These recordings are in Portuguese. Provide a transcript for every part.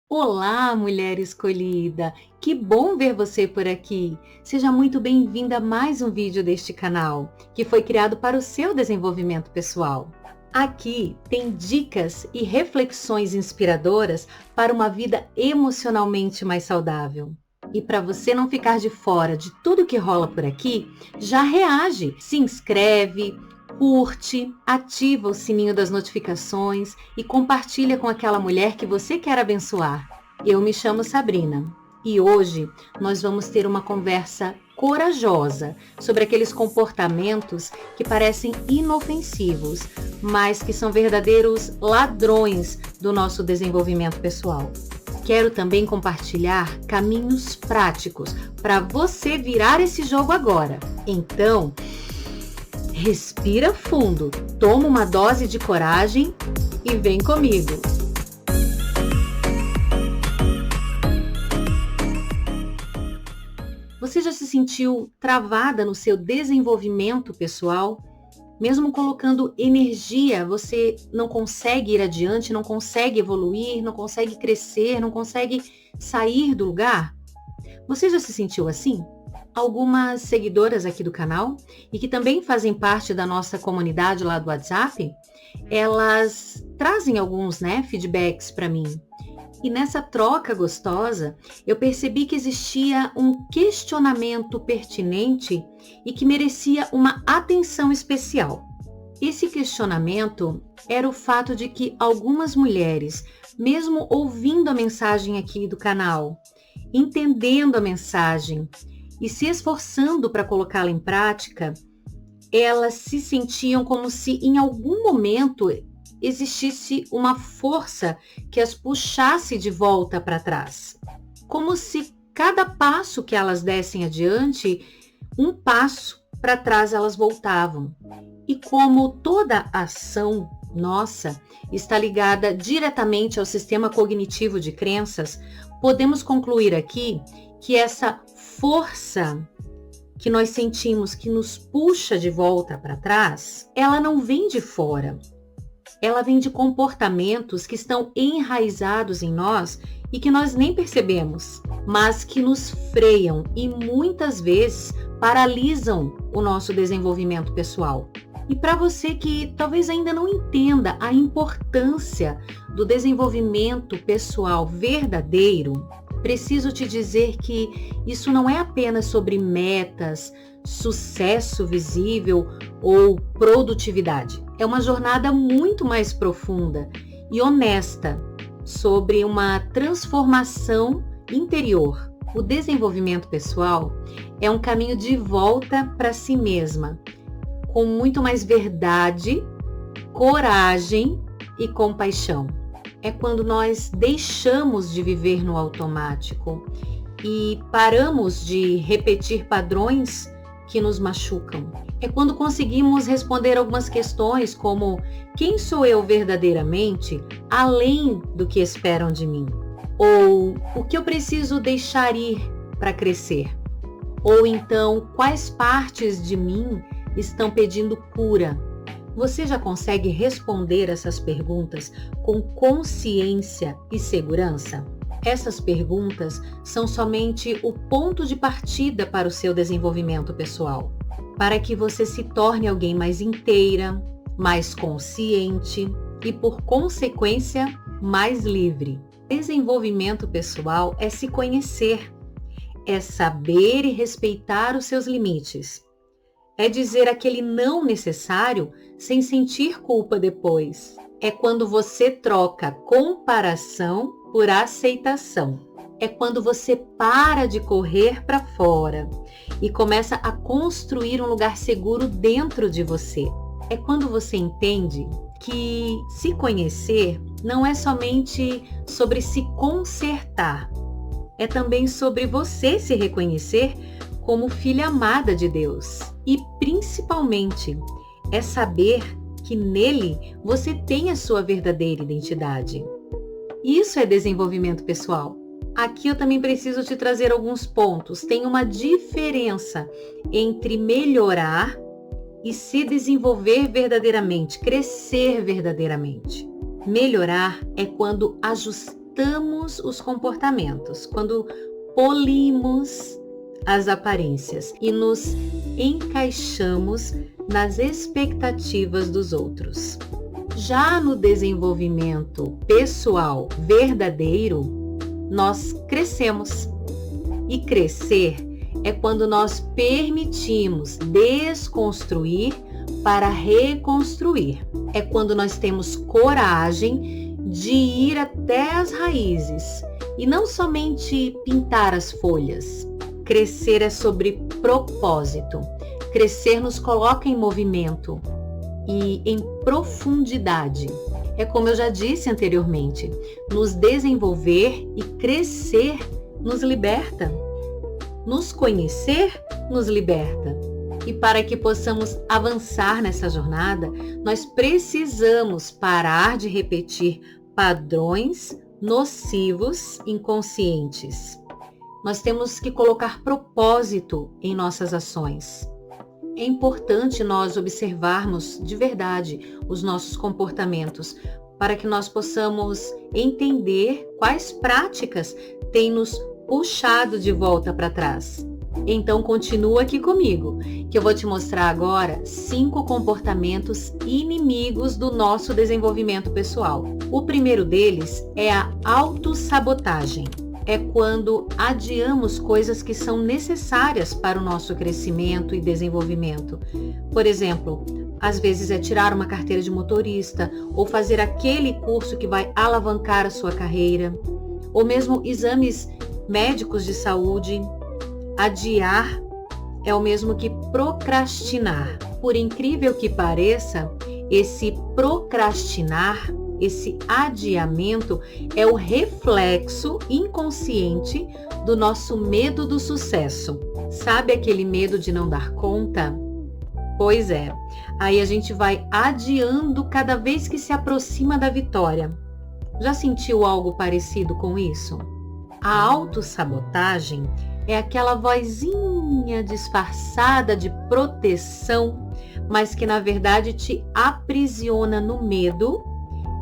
Olá, mulher escolhida! Que bom ver você por aqui! Seja muito bem-vinda a mais um vídeo deste canal, que foi criado para o seu desenvolvimento pessoal. Aqui tem dicas e reflexões inspiradoras para uma vida emocionalmente mais saudável. E para você não ficar de fora de tudo que rola por aqui, já reage, se inscreve, curte, ativa o sininho das notificações e compartilha com aquela mulher que você quer abençoar. Eu me chamo Sabrina e hoje nós vamos ter uma conversa corajosa sobre aqueles comportamentos que parecem inofensivos, mas que são verdadeiros ladrões do nosso desenvolvimento pessoal. Quero também compartilhar caminhos práticos para você virar esse jogo agora. Então, respira fundo, toma uma dose de coragem e vem comigo. Você já se sentiu travada no seu desenvolvimento pessoal? Mesmo colocando energia, você não consegue ir adiante, não consegue evoluir, não consegue crescer, não consegue sair do lugar? Você já se sentiu assim? Algumas seguidoras aqui do canal e que também fazem parte da nossa comunidade lá do WhatsApp, elas trazem alguns, feedbacks para mim. E nessa troca gostosa, eu percebi que existia um questionamento pertinente e que merecia uma atenção especial. Esse questionamento era o fato de que algumas mulheres, mesmo ouvindo a mensagem aqui do canal, entendendo a mensagem e se esforçando para colocá-la em prática, elas se sentiam como se em algum momento existisse uma força que as puxasse de volta para trás. Como se cada passo que elas dessem adiante, um passo para trás elas voltavam. E como toda ação nossa está ligada diretamente ao sistema cognitivo de crenças, podemos concluir aqui que essa força que nós sentimos que nos puxa de volta para trás, ela não vem de fora. Ela vem de comportamentos que estão enraizados em nós e que nós nem percebemos, mas que nos freiam e muitas vezes paralisam o nosso desenvolvimento pessoal. E para você que talvez ainda não entenda a importância do desenvolvimento pessoal verdadeiro, preciso te dizer que isso não é apenas sobre metas, sucesso visível ou produtividade. É uma jornada muito mais profunda e honesta sobre uma transformação interior. O desenvolvimento pessoal é um caminho de volta para si mesma, com muito mais verdade, coragem e compaixão. É quando nós deixamos de viver no automático e paramos de repetir padrões que nos machucam. É quando conseguimos responder algumas questões como: quem sou eu verdadeiramente, além do que esperam de mim? Ou o que eu preciso deixar ir para crescer? Ou então, quais partes de mim estão pedindo cura? Você já consegue responder essas perguntas com consciência e segurança? Essas perguntas são somente o ponto de partida para o seu desenvolvimento pessoal, para que você se torne alguém mais inteira, mais consciente e, por consequência, mais livre. Desenvolvimento pessoal é se conhecer, é saber e respeitar os seus limites. É dizer aquele não necessário sem sentir culpa depois. É quando você troca comparação por aceitação. É quando você para de correr para fora e começa a construir um lugar seguro dentro de você. É quando você entende que se conhecer não é somente sobre se consertar. É também sobre você se reconhecer como filha amada de Deus. E principalmente é saber que nele você tem a sua verdadeira identidade. Isso é desenvolvimento pessoal. Aqui eu também preciso te trazer alguns pontos. Tem uma diferença entre melhorar e se desenvolver verdadeiramente, crescer verdadeiramente. Melhorar é quando ajeitamos os comportamentos, quando polimos as aparências e nos encaixamos nas expectativas dos outros. Já no desenvolvimento pessoal verdadeiro, nós crescemos. E crescer é quando nós permitimos desconstruir para reconstruir. É quando nós temos coragem de ir até as raízes e não somente pintar as folhas. Crescer é sobre propósito. Crescer nos coloca em movimento e em profundidade. É como eu já disse anteriormente, nos desenvolver e crescer nos liberta. Nos conhecer nos liberta. E para que possamos avançar nessa jornada, nós precisamos parar de repetir padrões nocivos inconscientes. Nós temos que colocar propósito em nossas ações. É importante nós observarmos de verdade os nossos comportamentos para que nós possamos entender quais práticas têm nos puxado de volta para trás. Então continua aqui comigo, que eu vou te mostrar agora 5 comportamentos inimigos do nosso desenvolvimento pessoal. O primeiro deles é a autossabotagem. É quando adiamos coisas que são necessárias para o nosso crescimento e desenvolvimento. Por exemplo, às vezes é tirar uma carteira de motorista ou fazer aquele curso que vai alavancar a sua carreira, ou mesmo exames médicos de saúde. Adiar é o mesmo que procrastinar. Por incrível que pareça, esse procrastinar, esse adiamento é o reflexo inconsciente do nosso medo do sucesso. Sabe aquele medo de não dar conta? Pois é, aí a gente vai adiando cada vez que se aproxima da vitória. Já sentiu algo parecido com isso? A autossabotagem é aquela vozinha disfarçada de proteção, mas que na verdade te aprisiona no medo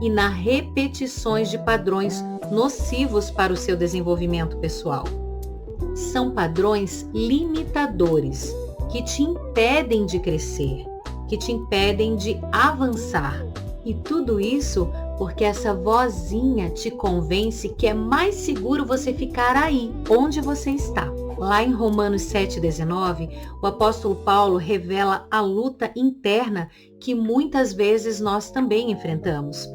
e nas repetições de padrões nocivos para o seu desenvolvimento pessoal. São padrões limitadores que te impedem de crescer, que te impedem de avançar. E tudo isso porque essa vozinha te convence que é mais seguro você ficar aí, onde você está. Lá em Romanos 7,19, o apóstolo Paulo revela a luta interna que muitas vezes nós também enfrentamos.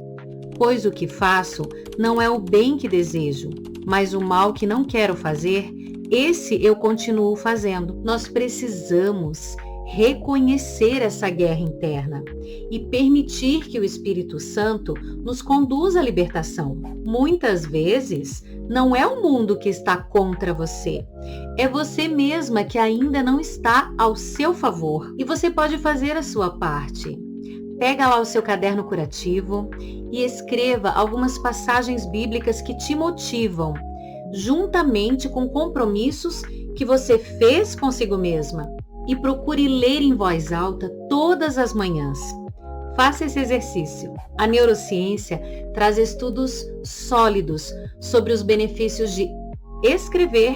Pois o que faço não é o bem que desejo, mas o mal que não quero fazer, esse eu continuo fazendo. Nós precisamos reconhecer essa guerra interna e permitir que o Espírito Santo nos conduza à libertação. Muitas vezes, não é o mundo que está contra você, é você mesma que ainda não está ao seu favor e você pode fazer a sua parte. Pega lá o seu caderno curativo e escreva algumas passagens bíblicas que te motivam, juntamente com compromissos que você fez consigo mesma. E procure ler em voz alta todas as manhãs. Faça esse exercício. A neurociência traz estudos sólidos sobre os benefícios de escrever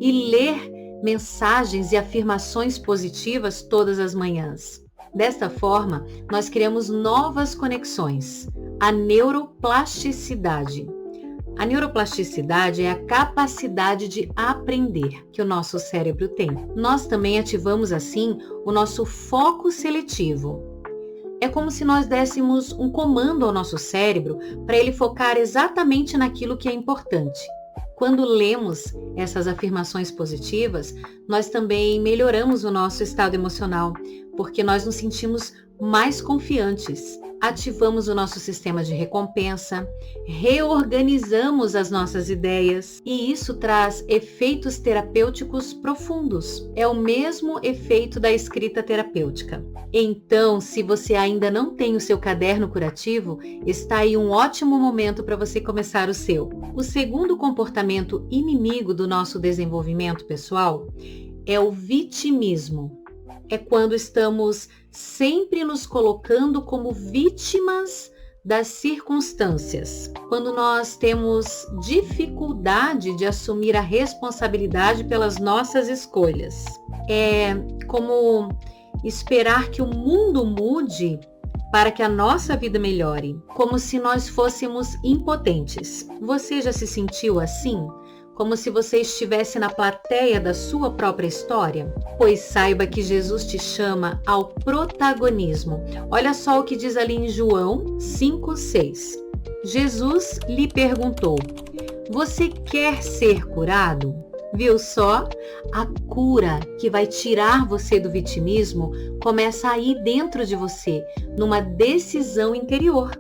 e ler mensagens e afirmações positivas todas as manhãs. Desta forma, nós criamos novas conexões. A neuroplasticidade. A neuroplasticidade é a capacidade de aprender que o nosso cérebro tem. Nós também ativamos assim o nosso foco seletivo. É como se nós dessemos um comando ao nosso cérebro para ele focar exatamente naquilo que é importante. Quando lemos essas afirmações positivas, nós também melhoramos o nosso estado emocional, porque nós nos sentimos mais confiantes. Ativamos o nosso sistema de recompensa, reorganizamos as nossas ideias e isso traz efeitos terapêuticos profundos. É o mesmo efeito da escrita terapêutica. Então, se você ainda não tem o seu caderno curativo, está aí um ótimo momento para você começar o seu. O segundo comportamento inimigo do nosso desenvolvimento pessoal é o vitimismo. É quando estamos sempre nos colocando como vítimas das circunstâncias, quando nós temos dificuldade de assumir a responsabilidade pelas nossas escolhas. É como esperar que o mundo mude para que a nossa vida melhore, como se nós fôssemos impotentes. Você já se sentiu assim? Como se você estivesse na plateia da sua própria história? Pois saiba que Jesus te chama ao protagonismo. Olha só o que diz ali em João 5,6. Jesus lhe perguntou: você quer ser curado? Viu só? A cura que vai tirar você do vitimismo começa aí dentro de você, numa decisão interior.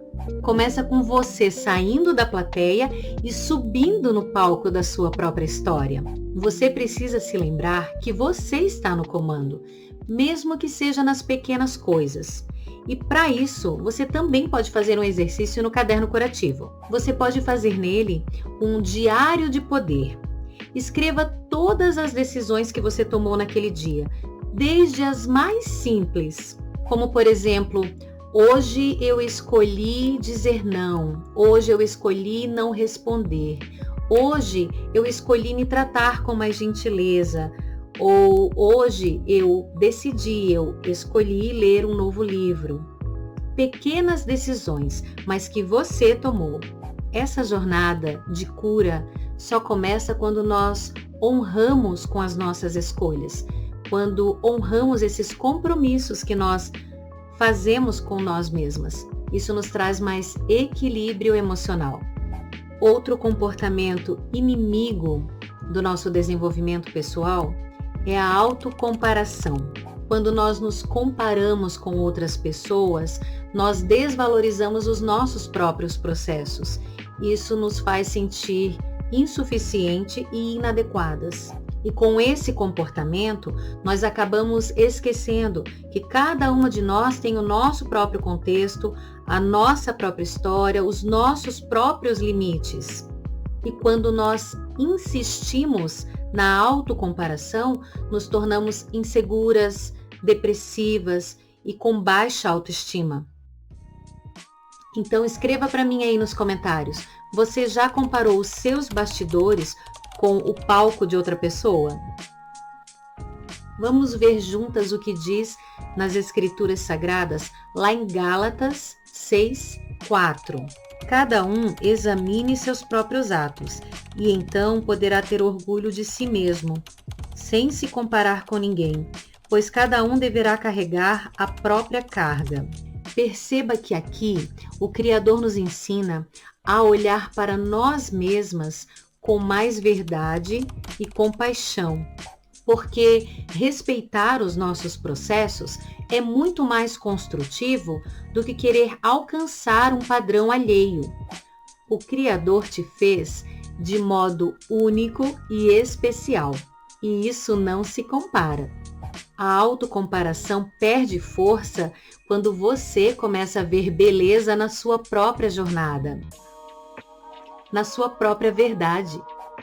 Começa com você saindo da plateia e subindo no palco da sua própria história. Você precisa se lembrar que você está no comando, mesmo que seja nas pequenas coisas. E para isso, você também pode fazer um exercício no caderno curativo. Você pode fazer nele um diário de poder. Escreva todas as decisões que você tomou naquele dia, desde as mais simples, como por exemplo, hoje eu escolhi dizer não, hoje eu escolhi não responder, hoje eu escolhi me tratar com mais gentileza, ou hoje eu escolhi ler um novo livro. Pequenas decisões, mas que você tomou. Essa jornada de cura só começa quando nós honramos com as nossas escolhas, quando honramos esses compromissos que nós fazemos com nós mesmas. Isso nos traz mais equilíbrio emocional. Outro comportamento inimigo do nosso desenvolvimento pessoal é a autocomparação. Quando nós nos comparamos com outras pessoas, nós desvalorizamos os nossos próprios processos. Isso nos faz sentir insuficiente e inadequadas. E com esse comportamento, nós acabamos esquecendo que cada uma de nós tem o nosso próprio contexto, a nossa própria história, os nossos próprios limites. E quando nós insistimos na autocomparação, nos tornamos inseguras, depressivas e com baixa autoestima. Então escreva para mim aí nos comentários. Você já comparou os seus bastidores com o palco de outra pessoa? Vamos ver juntas o que diz nas Escrituras Sagradas, lá em Gálatas 6:4. Cada um examine seus próprios atos, e então poderá ter orgulho de si mesmo, sem se comparar com ninguém, pois cada um deverá carregar a própria carga. Perceba que aqui o Criador nos ensina a olhar para nós mesmas com mais verdade e compaixão, porque respeitar os nossos processos é muito mais construtivo do que querer alcançar um padrão alheio. O Criador te fez de modo único e especial, e isso não se compara. A autocomparação perde força quando você começa a ver beleza na sua própria jornada, na sua própria verdade.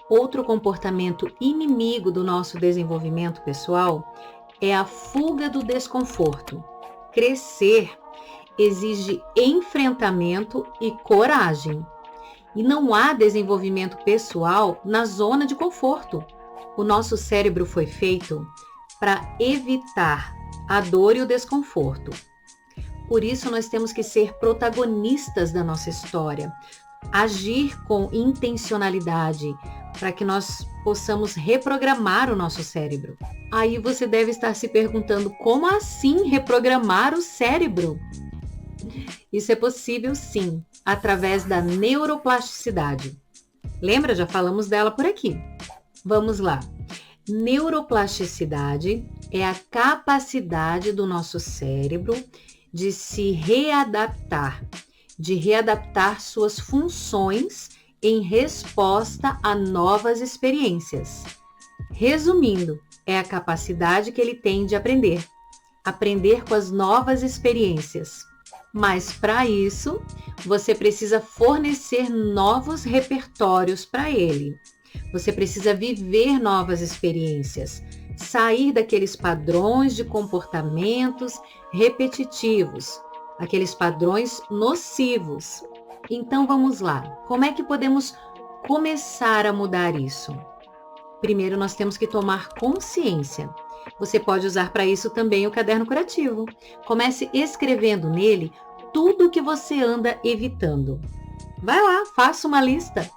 Outro comportamento inimigo do nosso desenvolvimento pessoal é a fuga do desconforto. Crescer exige enfrentamento e coragem. E não há desenvolvimento pessoal na zona de conforto. O nosso cérebro foi feito para evitar a dor e o desconforto. Por isso, nós temos que ser protagonistas da nossa história, agir com intencionalidade, para que nós possamos reprogramar o nosso cérebro. Aí você deve estar se perguntando, como assim reprogramar o cérebro? Isso é possível sim, através da neuroplasticidade. Lembra? Já falamos dela por aqui. Vamos lá. Neuroplasticidade é a capacidade do nosso cérebro de se readaptar, de readaptar suas funções em resposta a novas experiências. Resumindo, é a capacidade que ele tem de aprender com as novas experiências. Mas para isso, você precisa fornecer novos repertórios para ele. Você precisa viver novas experiências, sair daqueles padrões de comportamentos repetitivos. aqueles padrões nocivos. Então vamos lá. Como é que podemos começar a mudar isso? Primeiro nós temos que tomar consciência. Você pode usar para isso também o caderno curativo. Comece escrevendo nele tudo o que você anda evitando. Vai lá, faça uma lista.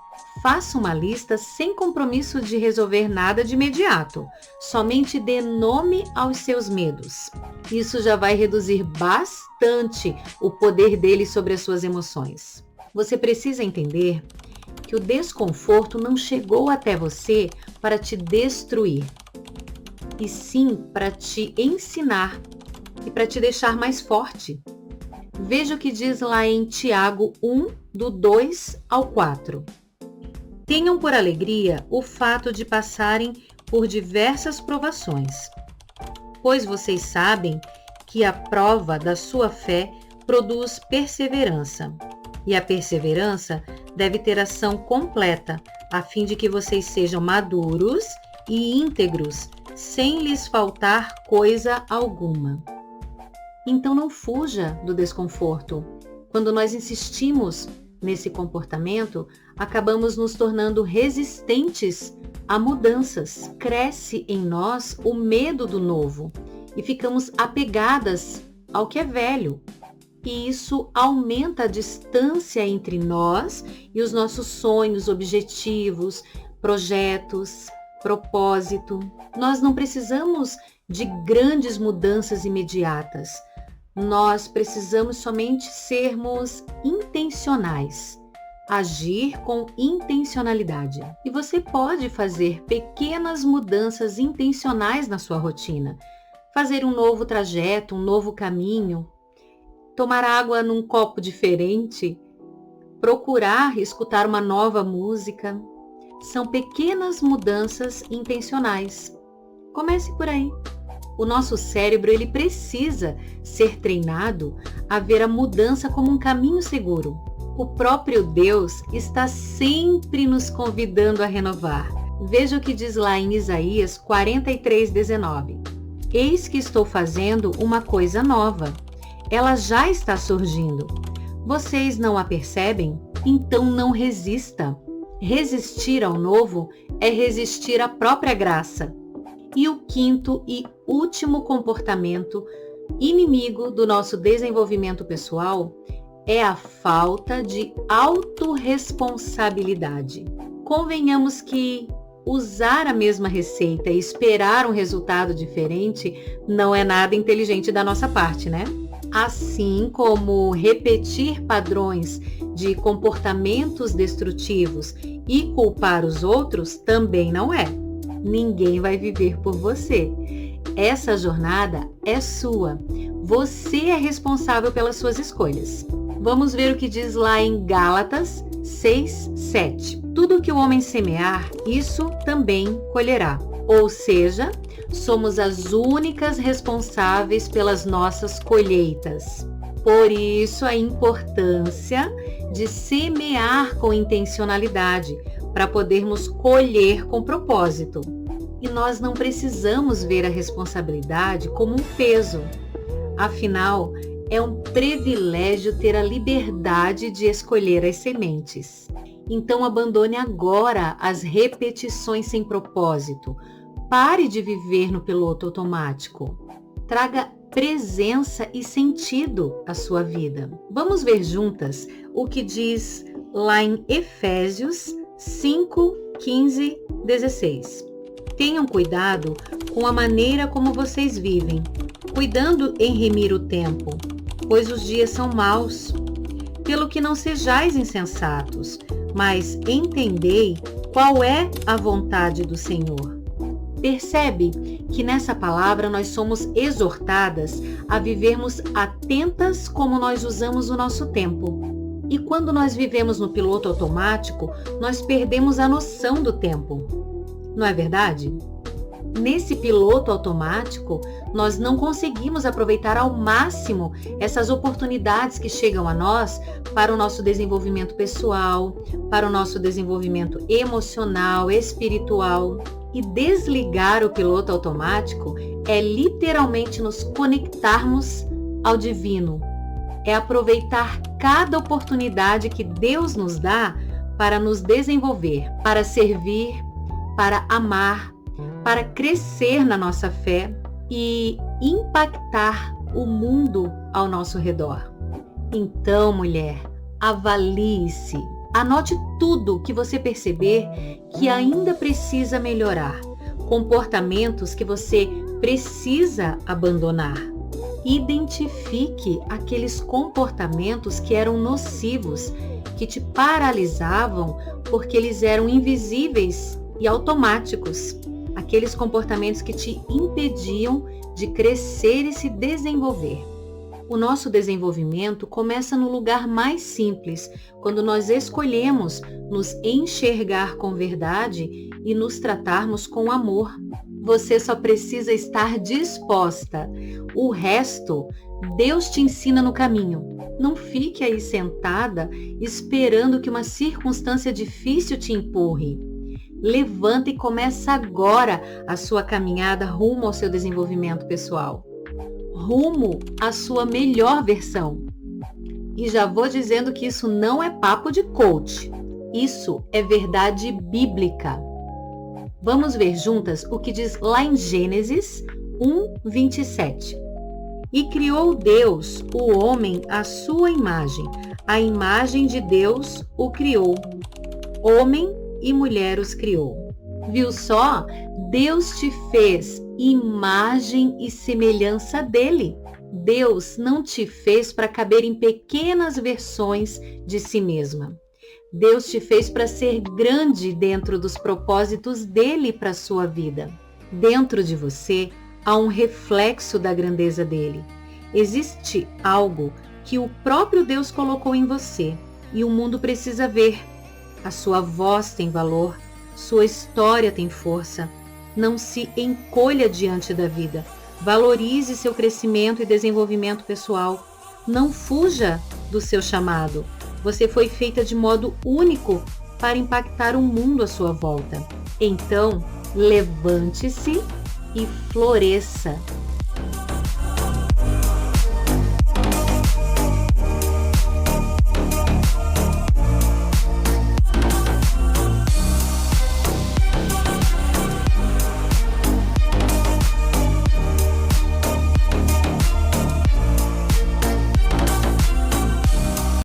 Faça uma lista sem compromisso de resolver nada de imediato. Somente dê nome aos seus medos. Isso já vai reduzir bastante o poder deles sobre as suas emoções. Você precisa entender que o desconforto não chegou até você para te destruir, e sim para te ensinar e para te deixar mais forte. Veja o que diz lá em Tiago 1, do 2 ao 4. Tenham por alegria o fato de passarem por diversas provações, pois vocês sabem que a prova da sua fé produz perseverança, e a perseverança deve ter ação completa, a fim de que vocês sejam maduros e íntegros, sem lhes faltar coisa alguma. Então não fuja do desconforto. Quando nós insistimos nesse comportamento, acabamos nos tornando resistentes a mudanças. Cresce em nós o medo do novo e ficamos apegadas ao que é velho. E isso aumenta a distância entre nós e os nossos sonhos, objetivos, projetos, propósito. Nós não precisamos de grandes mudanças imediatas. Nós precisamos somente sermos intencionais, agir com intencionalidade. E você pode fazer pequenas mudanças intencionais na sua rotina. Fazer um novo trajeto, um novo caminho, tomar água num copo diferente, procurar escutar uma nova música. São pequenas mudanças intencionais. Comece por aí. O nosso cérebro, ele precisa ser treinado a ver a mudança como um caminho seguro. O próprio Deus está sempre nos convidando a renovar. Veja o que diz lá em Isaías 43:19. Eis que estou fazendo uma coisa nova. Ela já está surgindo. Vocês não a percebem? Então não resista. Resistir ao novo é resistir à própria graça. E o quinto e último comportamento inimigo do nosso desenvolvimento pessoal é a falta de autorresponsabilidade. Convenhamos que usar a mesma receita e esperar um resultado diferente não é nada inteligente da nossa parte, né? Assim como repetir padrões de comportamentos destrutivos e culpar os outros também não é. Ninguém vai viver por você. Essa jornada é sua. Você é responsável pelas suas escolhas. Vamos ver o que diz lá em Gálatas 6:7. Tudo que o homem semear, isso também colherá. Ou seja, somos as únicas responsáveis pelas nossas colheitas. Por isso a importância de semear com intencionalidade, para podermos colher com propósito. E nós não precisamos ver a responsabilidade como um peso. Afinal, é um privilégio ter a liberdade de escolher as sementes. Então abandone agora as repetições sem propósito. Pare de viver no piloto automático. Traga presença e sentido à sua vida. Vamos ver juntas o que diz lá em Efésios 5:15-16. Tenham cuidado com a maneira como vocês vivem, cuidando em remir o tempo, pois os dias são maus. Pelo que não sejais insensatos, mas entendei qual é a vontade do Senhor. Percebe que nessa palavra nós somos exortadas a vivermos atentas como nós usamos o nosso tempo. E quando nós vivemos no piloto automático, nós perdemos a noção do tempo. Não é verdade? Nesse piloto automático, nós não conseguimos aproveitar ao máximo essas oportunidades que chegam a nós para o nosso desenvolvimento pessoal, para o nosso desenvolvimento emocional, espiritual. E desligar o piloto automático é literalmente nos conectarmos ao divino, é aproveitar cada oportunidade que Deus nos dá para nos desenvolver, para servir, para amar, para crescer na nossa fé e impactar o mundo ao nosso redor. Então, mulher, avalie-se. Anote tudo que você perceber que ainda precisa melhorar, comportamentos que você precisa abandonar. Identifique aqueles comportamentos que eram nocivos, que te paralisavam porque eles eram invisíveis e automáticos. Aqueles comportamentos que te impediam de crescer e se desenvolver. O nosso desenvolvimento começa no lugar mais simples, quando nós escolhemos nos enxergar com verdade e nos tratarmos com amor. Você só precisa estar disposta. O resto, Deus te ensina no caminho. Não fique aí sentada esperando que uma circunstância difícil te empurre. Levanta e começa agora a sua caminhada rumo ao seu desenvolvimento pessoal. Rumo à sua melhor versão. E já vou dizendo que isso não é papo de coach. Isso é verdade bíblica. Vamos ver juntas o que diz lá em Gênesis 1:27. E criou Deus o homem à sua imagem. A imagem de Deus o criou. Homem e mulher os criou. Viu só? Deus te fez imagem e semelhança dele. Deus não te fez para caber em pequenas versões de si mesma. Deus te fez para ser grande dentro dos propósitos dele para a sua vida. Dentro de você há um reflexo da grandeza dele. Existe algo que o próprio Deus colocou em você e o mundo precisa ver. A sua voz tem valor, sua história tem força. Não se encolha diante da vida. Valorize seu crescimento e desenvolvimento pessoal. Não fuja do seu chamado. Você foi feita de modo único para impactar o mundo à sua volta. Então, levante-se e floresça.